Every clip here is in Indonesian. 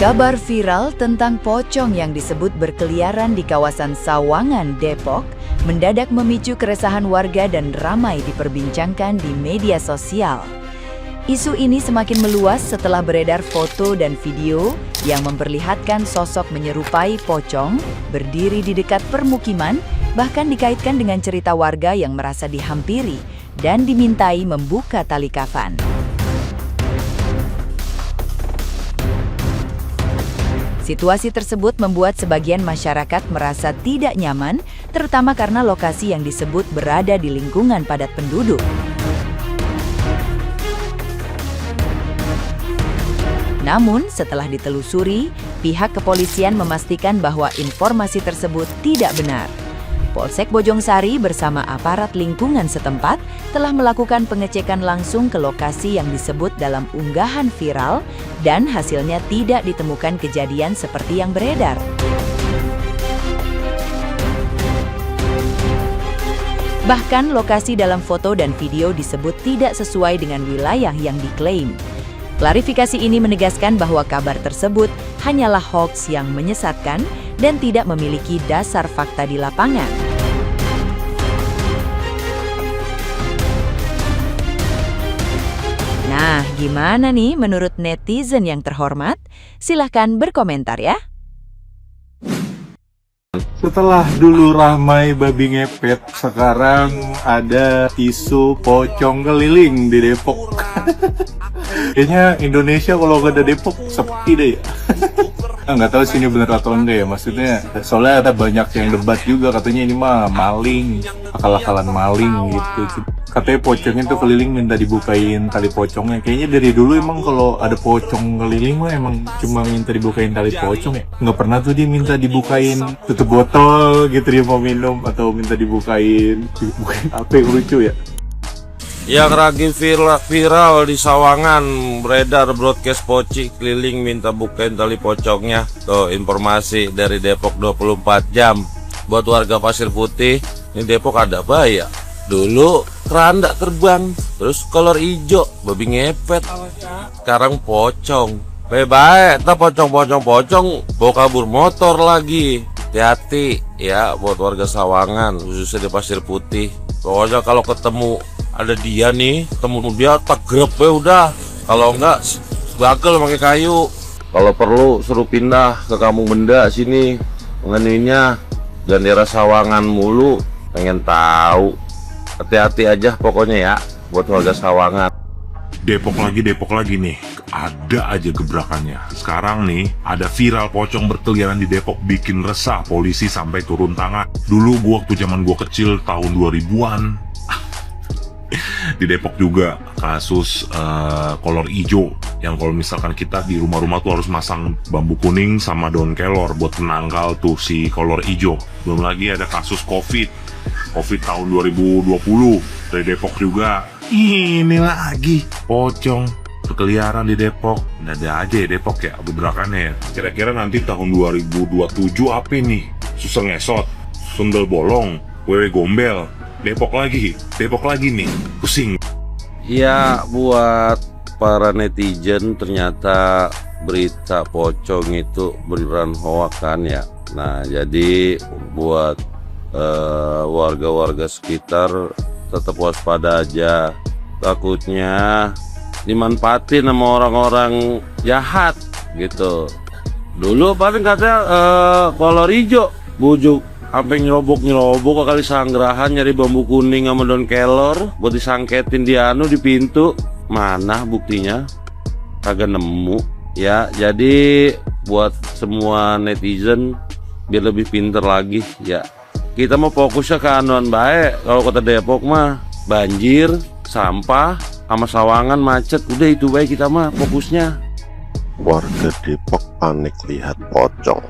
Kabar viral tentang pocong yang disebut berkeliaran di kawasan Sawangan, Depok, mendadak memicu keresahan warga dan ramai diperbincangkan di media sosial. Isu ini semakin meluas setelah beredar foto dan video yang memperlihatkan sosok menyerupai pocong berdiri di dekat permukiman, bahkan dikaitkan dengan cerita warga yang merasa dihampiri dan dimintai membuka tali kafan. Situasi tersebut membuat sebagian masyarakat merasa tidak nyaman, terutama karena lokasi yang disebut berada di lingkungan padat penduduk. Namun, setelah ditelusuri, pihak kepolisian memastikan bahwa informasi tersebut tidak benar. Polsek Bojongsari bersama aparat lingkungan setempat telah melakukan pengecekan langsung ke lokasi yang disebut dalam unggahan viral dan hasilnya tidak ditemukan kejadian seperti yang beredar. Bahkan lokasi dalam foto dan video disebut tidak sesuai dengan wilayah yang diklaim. Klarifikasi ini menegaskan bahwa kabar tersebut hanyalah hoaks yang menyesatkan dan tidak memiliki dasar fakta di lapangan. Nah, gimana nih menurut netizen yang terhormat? Silahkan berkomentar ya. Setelah dulu ramai babi ngepet, sekarang ada isu pocong keliling di Depok. Kayaknya Indonesia kalau gak ada Depok sepi deh ya. Nggak tahu sih ini bener atau enggak ya, maksudnya soalnya ada banyak yang debat juga katanya ini mah maling, akal-akalan maling gitu. Katanya pocongnya tuh keliling minta dibukain tali pocongnya. Kayaknya dari dulu emang kalau ada pocong keliling mah emang cuma minta dibukain tali pocong ya. Nggak pernah tuh dia minta dibukain tutup botol gitu dia mau minum, atau minta dibukain apa yang lucu ya. Yang lagi viral di Sawangan, beredar broadcast poci keliling minta bukain tali pocongnya. Tuh informasi dari Depok 24 jam. Buat warga Pasir Putih, ini Depok ada bahaya. Dulu keranda terbang, terus kolor ijo, babi ngepet. Sekarang pocong. Baik, tak pocong bawa kabur motor lagi. Hati-hati ya buat warga Sawangan, khususnya di Pasir Putih. Pokoknya kalau ketemu ada dia nih, ketemu dia tegrep ya udah. Kalau enggak bagel pakai kayu. Kalau perlu suruh pindah ke Kampung Benda sini. Pengenuinya dan daerah Sawangan mulu, pengen tahu. Hati-hati aja pokoknya ya buat warga Sawangan. Depok lagi nih, ada aja gebrakannya. Sekarang nih, ada viral pocong berkeliaran di Depok bikin resah, polisi sampai turun tangan. Dulu waktu zaman gua kecil tahun 2000-an, di Depok juga kasus kolor ijo, yang kalau misalkan kita di rumah-rumah tuh harus masang bambu kuning sama daun kelor buat menangkal tuh si kolor ijo. Belum lagi ada kasus COVID tahun 2020 dari Depok juga. Ini lagi pocong berkeliaran di Depok. Ada aja ya Depok ya gebrakannya ya. Kira-kira nanti tahun 2027 apa nih? Susah ngesot, sundel bolong, wewe gombel. Depok lagi nih, pusing. Ya buat para netizen, ternyata berita pocong itu beneran hoax kan ya. Nah jadi buat warga-warga sekitar tetap waspada aja, takutnya dimanfaatin sama orang-orang jahat gitu. Dulu paling katanya kolor hijau bujuk sampai nyerobok kali sanggrahan nyari bambu kuning sama daun kelor buat disangketin di di pintu. Mana buktinya? Kagak nemu ya. Jadi buat semua netizen biar lebih pinter lagi ya. Kita mau fokusnya ke anuan baik. Kalau kota Depok mah banjir, sampah, sama Sawangan macet. Udah itu baik kita mah fokusnya. Warga Depok panik lihat pocong.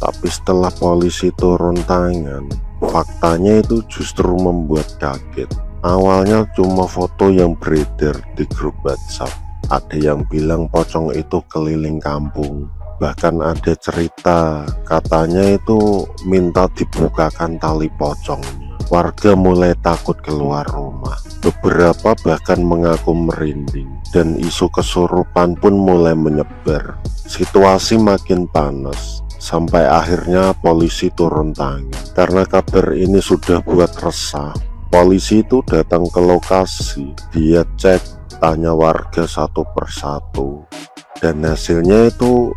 Tapi setelah polisi turun tangan, faktanya itu justru membuat kaget. Awalnya cuma foto yang beredar di grup WhatsApp. Ada yang bilang pocong itu keliling kampung. Bahkan ada cerita katanya itu minta dibukakan tali pocongnya. Warga mulai takut keluar rumah. Beberapa bahkan mengaku merinding, dan isu kesurupan pun mulai menyebar. Situasi makin panas, sampai akhirnya polisi turun tangan. Karena kabar ini sudah buat resah, polisi itu datang ke lokasi. Dia cek, tanya warga satu persatu, dan hasilnya itu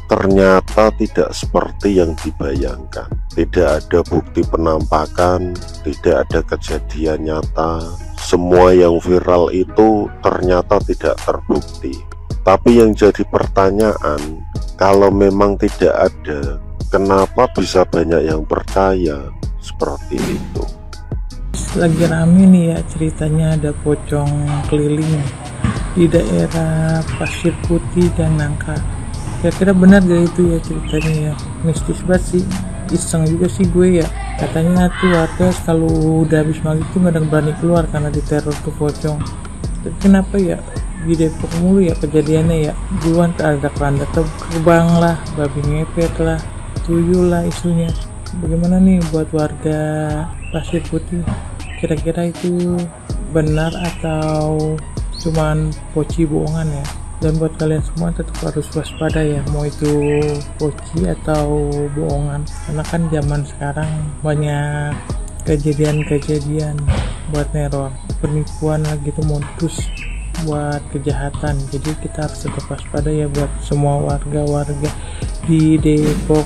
ternyata tidak seperti yang dibayangkan. Tidak ada bukti penampakan, tidak ada kejadian nyata. Semua yang viral itu ternyata tidak terbukti. Tapi yang jadi pertanyaan, kalau memang tidak ada, kenapa bisa banyak yang percaya seperti itu? Lagi rame nih ya ceritanya, ada pocong keliling di daerah Pasir Putih dan Nangka. Kira-kira benar gak itu ya ceritanya ya? Mistis banget sih, iseng juga sih gue ya. Katanya tuh warga kalau udah habis maghrib tuh gak ada berani keluar karena diteror tuh pocong. Tapi kenapa ya di Depok mulu ya kejadiannya ya? Duluan ada keranda terbang lah, babi ngepet lah, tuyul lah isunya. Bagaimana nih buat warga Pasir Putih? Kira-kira itu benar atau cuman poci bohongan ya? Dan buat kalian semua tetap harus waspada ya, mau itu poci atau bohongan, karena kan zaman sekarang banyak kejadian-kejadian buat neror, penipuan lagi tuh modus buat kejahatan. Jadi kita harus tetap waspada ya buat semua warga-warga di Depok.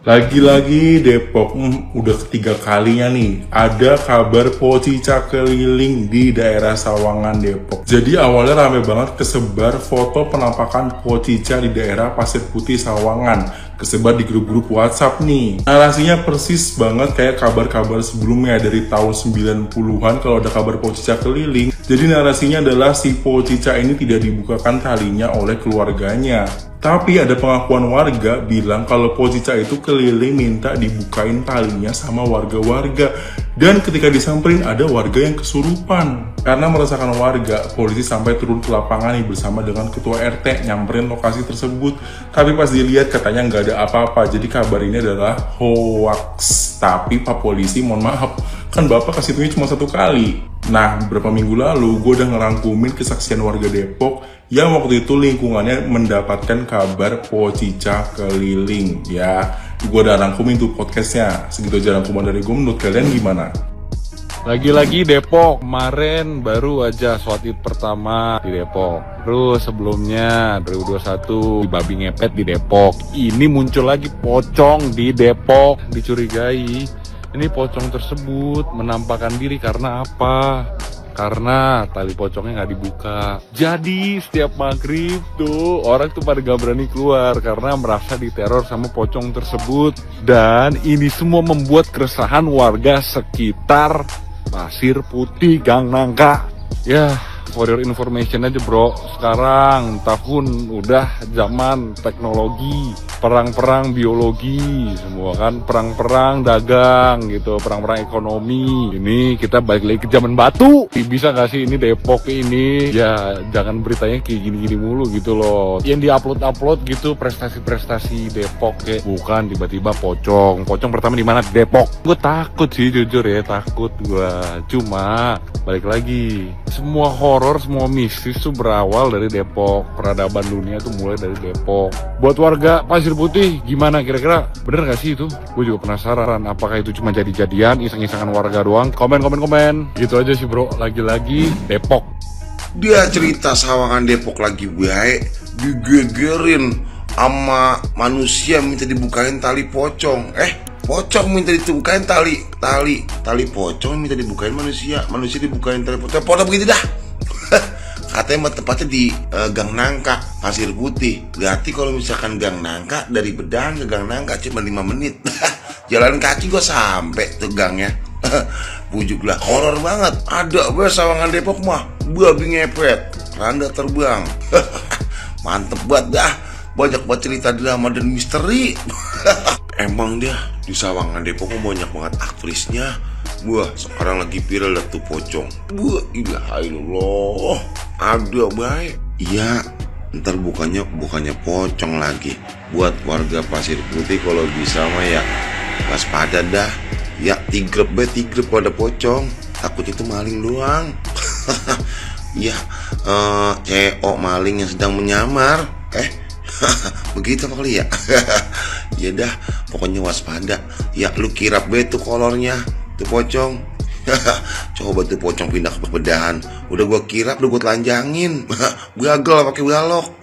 Lagi-lagi Depok, udah ketiga kalinya nih ada kabar pocica keliling di daerah Sawangan Depok. Jadi awalnya rame banget kesebar foto penampakan pocica di daerah Pasir Putih Sawangan, kesebar di grup-grup WhatsApp nih. Narasinya persis banget kayak kabar-kabar sebelumnya dari tahun 90-an kalau ada kabar pocica keliling. Jadi narasinya adalah si pocica ini tidak dibukakan talinya oleh keluarganya. Tapi ada pengakuan warga bilang kalau pocica itu keliling minta dibukain talinya sama warga-warga. Dan ketika disamperin ada warga yang kesurupan. Karena meresahkan warga, polisi sampai turun ke lapangan nih bersama dengan ketua RT nyamperin lokasi tersebut. Tapi pas dilihat katanya nggak ada apa-apa. Jadi kabar ini adalah hoax. Tapi Pak Polisi mohon maaf, kan Bapak kasih tuhnya cuma 1 kali. Nah, beberapa minggu lalu gue udah ngerangkumin kesaksian warga Depok yang waktu itu lingkungannya mendapatkan kabar pocica keliling. Ya, gue udah rangkumin tuh podcastnya. Segitu aja rangkuman dari gue, menurut kalian gimana? Lagi-lagi Depok, kemarin baru aja SWAT Id pertama di Depok. Terus sebelumnya 2021 di babi ngepet di Depok. Ini muncul lagi pocong di Depok, dicurigai. Ini pocong tersebut menampakkan diri karena apa? Karena tali pocongnya nggak dibuka. Jadi setiap maghrib tuh orang tuh pada gak berani keluar karena merasa diteror sama pocong tersebut. Dan ini semua membuat keresahan warga sekitar Pasir Putih, Gang Nangka. Ya, for your information aja bro, sekarang tahun udah zaman teknologi, perang-perang biologi semua kan, perang-perang dagang gitu, perang-perang ekonomi. Ini kita balik lagi ke zaman batu. Bisa gak sih ini Depok ini ya jangan beritanya kayak gini-gini mulu gitu loh, yang diupload gitu prestasi-prestasi Depok kayak, bukan tiba-tiba pocong pertama di mana? Depok. Gue takut sih jujur ya, takut gue. Cuma balik lagi, semua horor, semua mistis tuh berawal dari Depok. Peradaban dunia tuh mulai dari Depok. Buat warga Pasir Putih gimana kira-kira? Bener gak sih itu? Gue juga penasaran, apakah itu cuma jadi-jadian, iseng-isengan warga doang? Komen. Gitu aja sih bro, lagi-lagi Depok. Dia cerita Sawangan Depok lagi baik, digegerin sama manusia minta dibukain tali pocong. Pocong minta dibukain tali pocong minta dibukain manusia dibukain tali pocong. Pocong begitu dah. Katanya tepatnya di Gang Nangka, Pasir Putih. Berarti kalau misalkan Gang Nangka, dari Bedang ke Gang Nangka cuma 5 menit. Jalan kaki gua sampai tuh gangnya. Bujuklah, horor banget. Ada Sawangan Depok mah babi ngepet, randa terbang. Mantep banget dah. Banyak banget cerita drama dan misteri. Emang dia di Sawangan Depok banyak banget aktrisnya. Sekarang lagi viral tuh pocong. Ilahillah. Ada baik. Iya, ntar bukannya pocong lagi. Buat warga Pasir Putih kalau bisa mah ya waspada dah. Ya tigrep kalau ada pocong, takutnya itu maling doang. Ya CEO maling yang sedang menyamar. Begitu kali ya. Ya dah, pokoknya waspada. Ya lu kirap tuh kolornya tuh pocong. Coba tuh pocong pindah ke bedahan. Udah gua kirap, udah gua telanjangin. Gagal pakai balok.